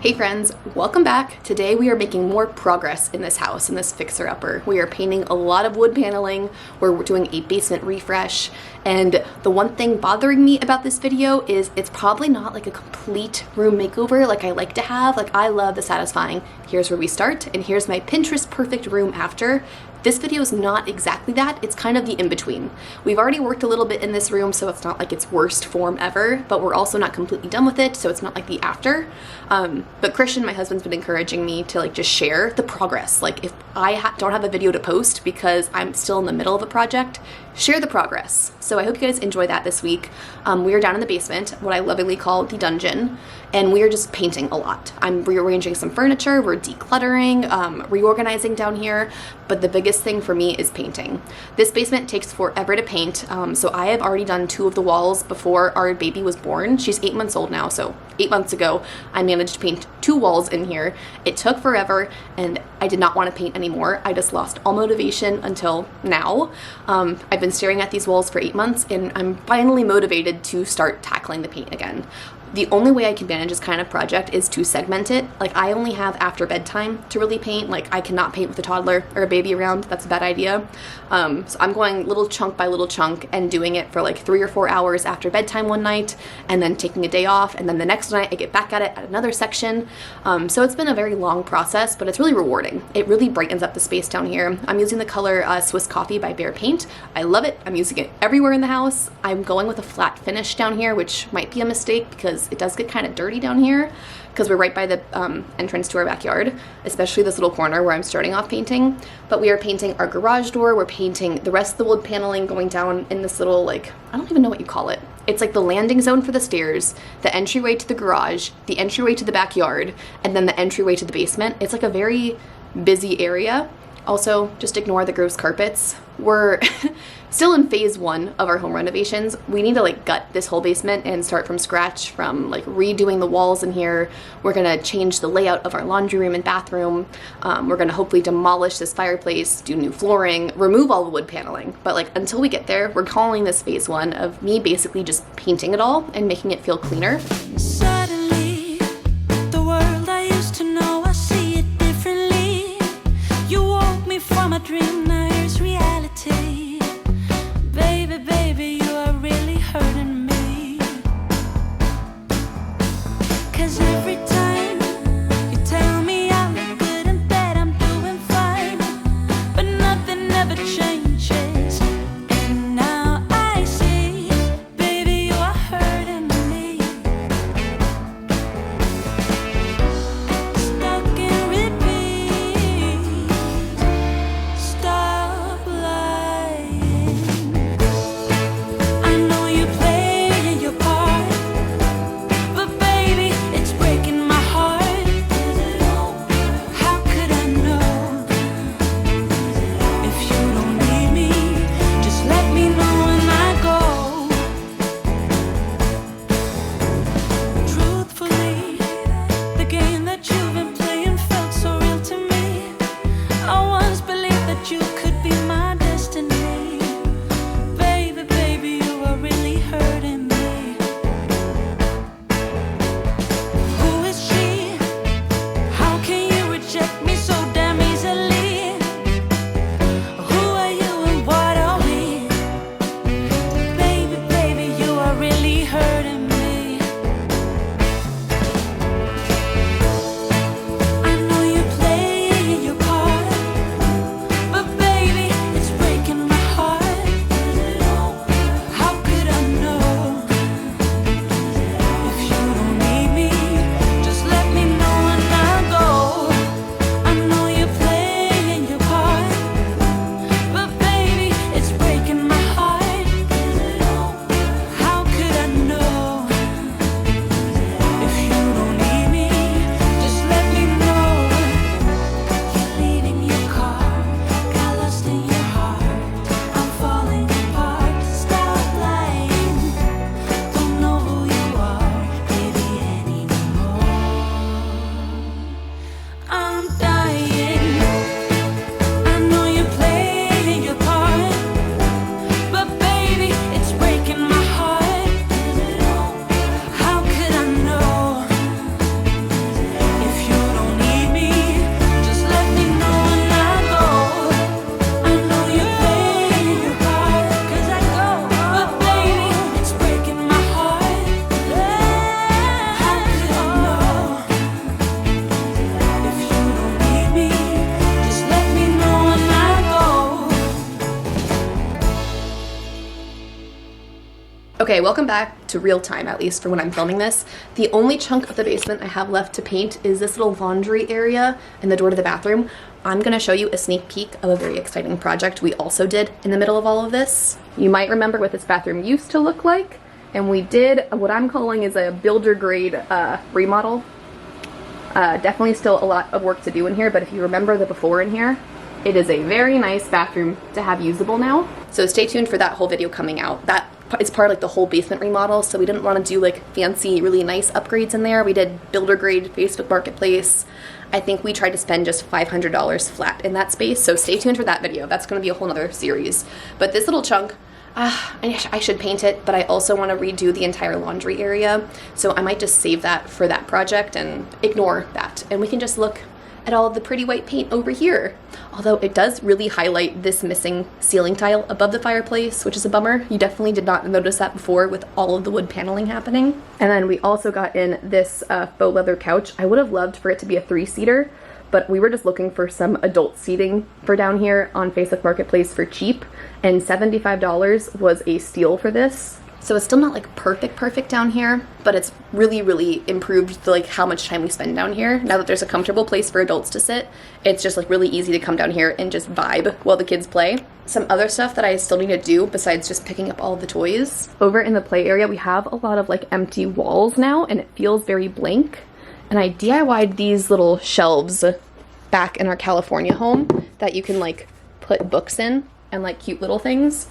Hey friends, welcome back. Today we are making more progress in this house, in this fixer-upper. We are painting a lot of wood paneling, we're doing a basement refresh, and the one thing bothering me about this video is it's probably not like a complete room makeover like I like to have. Like, I love the satisfying, here's where we start, and here's my Pinterest perfect room after. This video is not exactly that, it's kind of the in-between. We've already worked a little bit in this room, so it's not like its worst form ever, but we're also not completely done with it, so it's not like the after. But Christian, my husband's been encouraging me to like just share the progress. Like, if I don't have a video to post because I'm still in the middle of a project, share the progress. So I hope you guys enjoy that this week. We are down in the basement, what I lovingly call the dungeon, and we are just painting a lot. I'm rearranging some furniture, we're decluttering, reorganizing down here, but the biggest thing for me is painting. This basement takes forever to paint, so I have already done 2 of the walls before our baby was born. She's 8 months old now, so 8 months ago I managed to paint 2 walls in here. It took forever and I did not want to paint anymore. I just lost all motivation until now. I've been staring at these walls for 8 months and I'm finally motivated to start tackling the paint again. The only way I can manage this kind of project is to segment it. Like, I only have after bedtime to really paint. Like, I cannot paint with a toddler or a baby around. That's a bad idea. So I'm going little chunk by little chunk and doing it for like 3 or 4 hours after bedtime one night, and then taking a day off, and then the next night I get back at it at another section. So it's been a very long process, but it's really rewarding. It really brightens up the space down here. I'm using the color Swiss Coffee by Behr Paint. I love it. I'm using it everywhere in the house. I'm going with a flat finish down here, which might be a mistake because it does get kind of dirty down here because we're right by the entrance to our backyard, especially this little corner where I'm starting off painting. But we are painting our garage door, we're painting the rest of the wood paneling going down in this little, like, I don't even know what you call it. It's like the landing zone for the stairs, the entryway to the garage, the entryway to the backyard, and then the entryway to the basement. It's like a very busy area. Also, just ignore the gross carpets. We're still in phase 1 of our home renovations. We need to like gut this whole basement and start from scratch, from like redoing the walls in here. We're gonna change the layout of our laundry room and bathroom. We're gonna hopefully demolish this fireplace, do new flooring, remove all the wood paneling. But like, until we get there, we're calling this phase 1 of me basically just painting it all and making it feel cleaner. Suddenly, the world I used to know, I see it differently. You woke me from a dream, now here's reality. Baby, baby, you are really hurting me. 'Cause every time you tell me I look good and that I'm doing fine, but nothing ever changes. And now I see, baby, you are hurting me. Stuck in repeat. Stop lying. I know you playing your part, but baby, it's breaking my heart. How could I know? If you don't need me, just let me know when I go. Truthfully, the game that you've been playing felt so real to me. I once believed that you could be my destiny. Baby, baby, you are really hurting me. Who is she? How can you reject me so damn easily? Who are you and what are we? Baby, baby, you are really hurting me. I know you play your part, but baby, Okay, welcome back to real time, at least for when I'm filming this. The only chunk of the basement I have left to paint is this little laundry area and the door to the bathroom. I'm gonna show you a sneak peek of a very exciting project we also did in the middle of all of this. You might remember what this bathroom used to look like, and we did what I'm calling is a builder grade remodel. Definitely still a lot of work to do in here, but if you remember the before in here, it is a very nice bathroom to have usable now. So stay tuned for that whole video coming out. That is part of like the whole basement remodel, so we didn't want to do like fancy, really nice upgrades in there. We did builder grade Facebook Marketplace. I think we tried to spend just $500 flat in that space, so stay tuned for that video. That's going to be a whole nother series. But this little chunk, I should paint it, but I also want to redo the entire laundry area, so I might just save that for that project and ignore that, and we can just look at all of the pretty white paint over here. Although it does really highlight this missing ceiling tile above the fireplace, which is a bummer. You definitely did not notice that before with all of the wood paneling happening. And then we also got in this faux leather couch. I would have loved for it to be a 3-seater, but we were just looking for some adult seating for down here on Facebook Marketplace for cheap, and $75 was a steal for this. So it's still not like perfect down here, but it's really improved the, like how much time we spend down here. Now that there's a comfortable place for adults to sit, it's just like really easy to come down here and just vibe while the kids play. Some other stuff that I still need to do besides just picking up all of the toys. Over in the play area, we have a lot of like empty walls now, and it feels very blank. And I DIY'd these little shelves back in our California home that you can like put books in and like cute little things.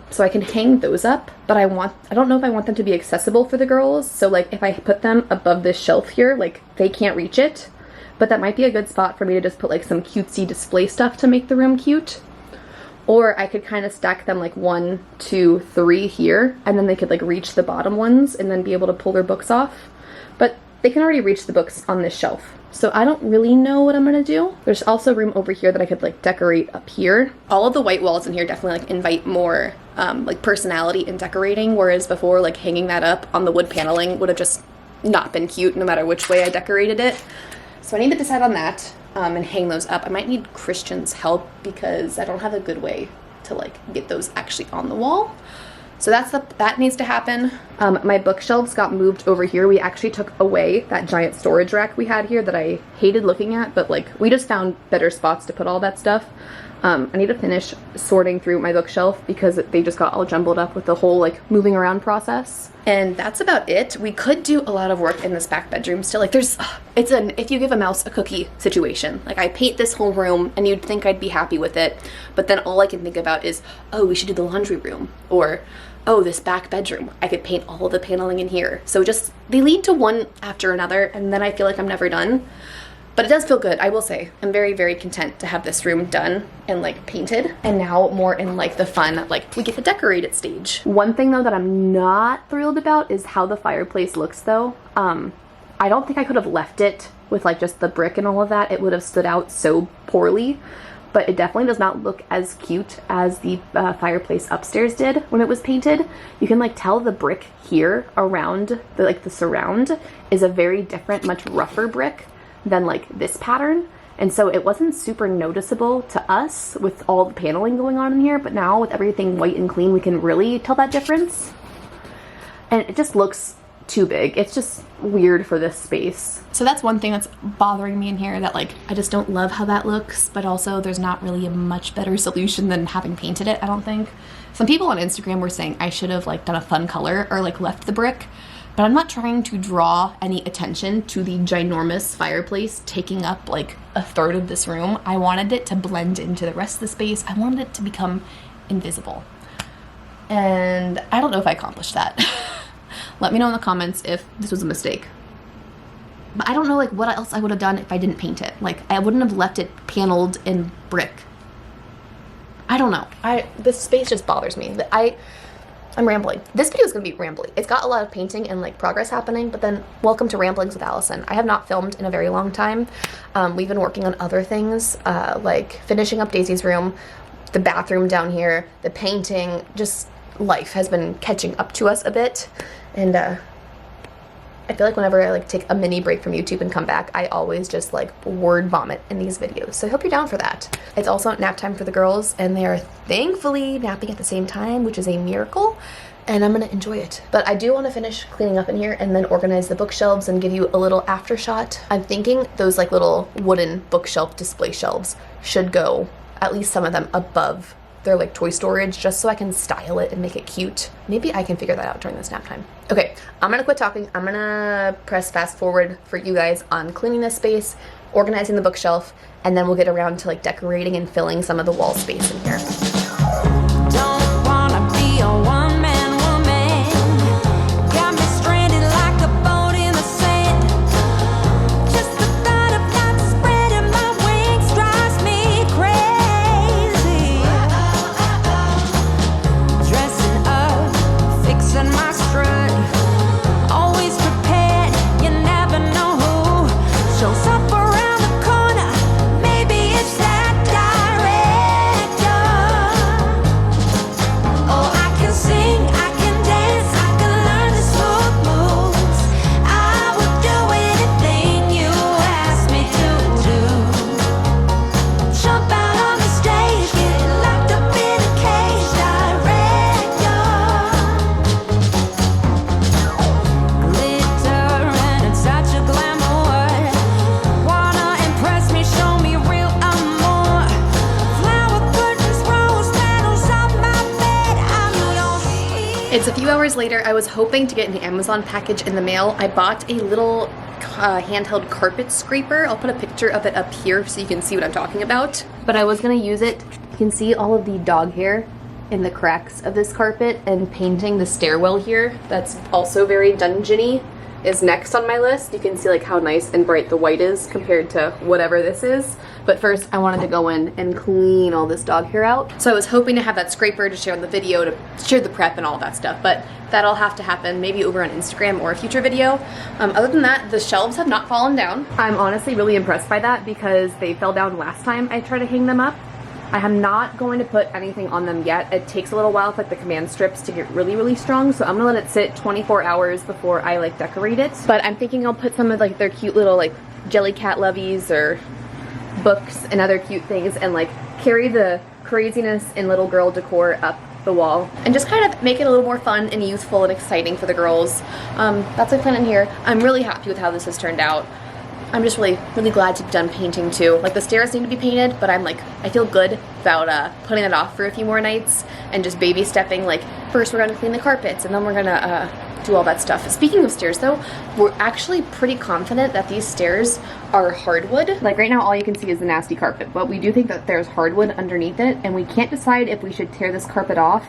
So I can hang those up, but I don't know if I want them to be accessible for the girls. So like if I put them above this shelf here, like they can't reach it, but that might be a good spot for me to just put like some cutesy display stuff to make the room cute. Or I could kind of stack them like 1, 2, 3 here, and then they could like reach the bottom ones and then be able to pull their books off. But they can already reach the books on this shelf. So I don't really know what I'm gonna do. There's also room over here that I could like decorate up here. All of the white walls in here definitely like invite more like personality in decorating, whereas before like hanging that up on the wood paneling would have just not been cute no matter which way I decorated it. So I need to decide on that and hang those up. I might need Christian's help because I don't have a good way to like get those actually on the wall. So that needs to happen. My bookshelves got moved over here. We actually took away that giant storage rack we had here that I hated looking at, but like we just found better spots to put all that stuff. I need to finish sorting through my bookshelf because they just got all jumbled up with the whole like moving around process. And that's about it. We could do a lot of work in this back bedroom still. Like it's an if you give a mouse a cookie situation. Like I paint this whole room and you'd think I'd be happy with it, but then all I can think about is, oh, we should do the laundry room, or oh, this back bedroom. I could paint all of the paneling in here. So just, they lead to one after another, and then I feel like I'm never done. But it does feel good, I will say. I'm very content to have this room done and like painted. And now more in like the fun, like we get to decorate it stage. One thing though that I'm not thrilled about is how the fireplace looks though. I don't think I could have left it with like just the brick and all of that. It would have stood out so poorly. But it definitely does not look as cute as the fireplace upstairs did when it was painted. You can like tell the brick here around the surround is a very different, much rougher brick than like this pattern. And so it wasn't super noticeable to us with all the paneling going on in here, but now with everything white and clean, we can really tell that difference. And it just looks too big. It's just weird for this space. So that's one thing that's bothering me in here, that like I just don't love how that looks, but also there's not really a much better solution than having painted it, I don't think. Some people on Instagram were saying I should have like done a fun color or like left the brick, but I'm not trying to draw any attention to the ginormous fireplace taking up like a third of this room. I wanted it to blend into the rest of the space. I wanted it to become invisible. And I don't know if I accomplished that. Let me know in the comments if this was a mistake. But I don't know like what else I would have done if I didn't paint it. Like I wouldn't have left it paneled in brick. I don't know. This space just bothers me. I'm rambling. This video is gonna be rambling. It's got a lot of painting and like progress happening, but then welcome to Ramblings with Allison. I have not filmed in a very long time. We've been working on other things, like finishing up Daisy's room, the bathroom down here, the painting, just life has been catching up to us a bit. And I feel like whenever I like take a mini break from YouTube and come back, I always just like word vomit in these videos. So I hope you're down for that. It's also nap time for the girls, and they are thankfully napping at the same time, which is a miracle. and I'm gonna enjoy it. But I do want to finish cleaning up in here and then organize the bookshelves and give you a little after shot. I'm thinking those like little wooden bookshelf display shelves should go, at least some of them, above their like toy storage, just so I can style it and make it cute. Maybe I can figure that out during this nap time. Okay, I'm gonna quit talking. I'm gonna press fast forward for you guys on cleaning this space, organizing the bookshelf, and then we'll get around to like decorating and filling some of the wall space in here. Don't wanna be a one-man woman. Got me stranded like a boat in the sand. Just the thought of not spreading my wings drives me crazy. Dressing up, fixing my strut. Always prepared, you never know who shows up around the corner. Maybe it's that director. Oh, I can sing, I can dance, I can learn the smooth moves. I would do anything you ask me to do. Jump out on the stage, get locked up in a cage, director. Glitter and a touch of glamour. Wanna impress me, show me real amour. Flower curtains, rose petals on my bed. I'm your sweet. It's a few hours later. I was hoping to get an Amazon package in the mail. I bought a little handheld carpet scraper. I'll put a picture of it up here so you can see what I'm talking about. But I was gonna use it. You can see all of the dog hair in the cracks of this carpet, and painting the stairwell here. That's also very dungeony is next on my list. You can see like how nice and bright the white is compared to whatever this is. But first I wanted to go in and clean all this dog hair out. So I was hoping to have that scraper to share on the video, to share the prep and all that stuff, but that'll have to happen maybe over on Instagram or a future video. Other than that, the shelves have not fallen down. I'm honestly really impressed by that because they fell down last time I tried to hang them up. I am not going to put anything on them yet. It takes a little while for like the command strips to get really, really strong. So I'm gonna let it sit 24 hours before I like decorate it. But I'm thinking I'll put some of like their cute little like jelly cat loveys or books and other cute things and like carry the craziness and little girl decor up the wall and just kind of make it a little more fun and youthful and exciting for the girls. That's my plan in here. I'm really happy with how this has turned out. I'm just really glad to be done painting too. Like the stairs need to be painted, but I'm like, I feel good about putting it off for a few more nights and just baby stepping. Like first we're gonna clean the carpets and then we're gonna do all that stuff. Speaking of stairs though, we're actually pretty confident that these stairs are hardwood. Like right now all you can see is the nasty carpet, but we do think that there's hardwood underneath it, and we can't decide if we should tear this carpet off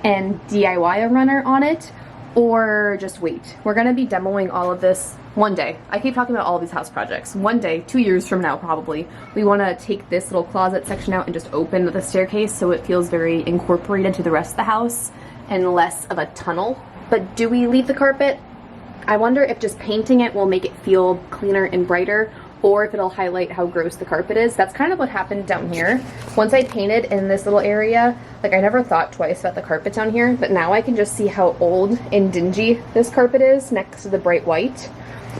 and DIY a runner on it or just wait. We're gonna be demoing all of this one day. I keep talking about all of these house projects. One day, 2 years from now probably, we wanna take this little closet section out and just open the staircase so it feels very incorporated to the rest of the house and less of a tunnel. But do we leave the carpet? I wonder if just painting it will make it feel cleaner and brighter, or if it'll highlight how gross the carpet is. That's kind of what happened down here. Once I painted in this little area, like I never thought twice about the carpet down here, but now I can just see how old and dingy this carpet is next to the bright white.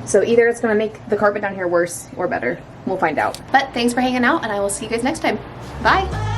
So either it's gonna make the carpet down here worse or better. We'll find out. But thanks for hanging out, and I will see you guys next time. Bye.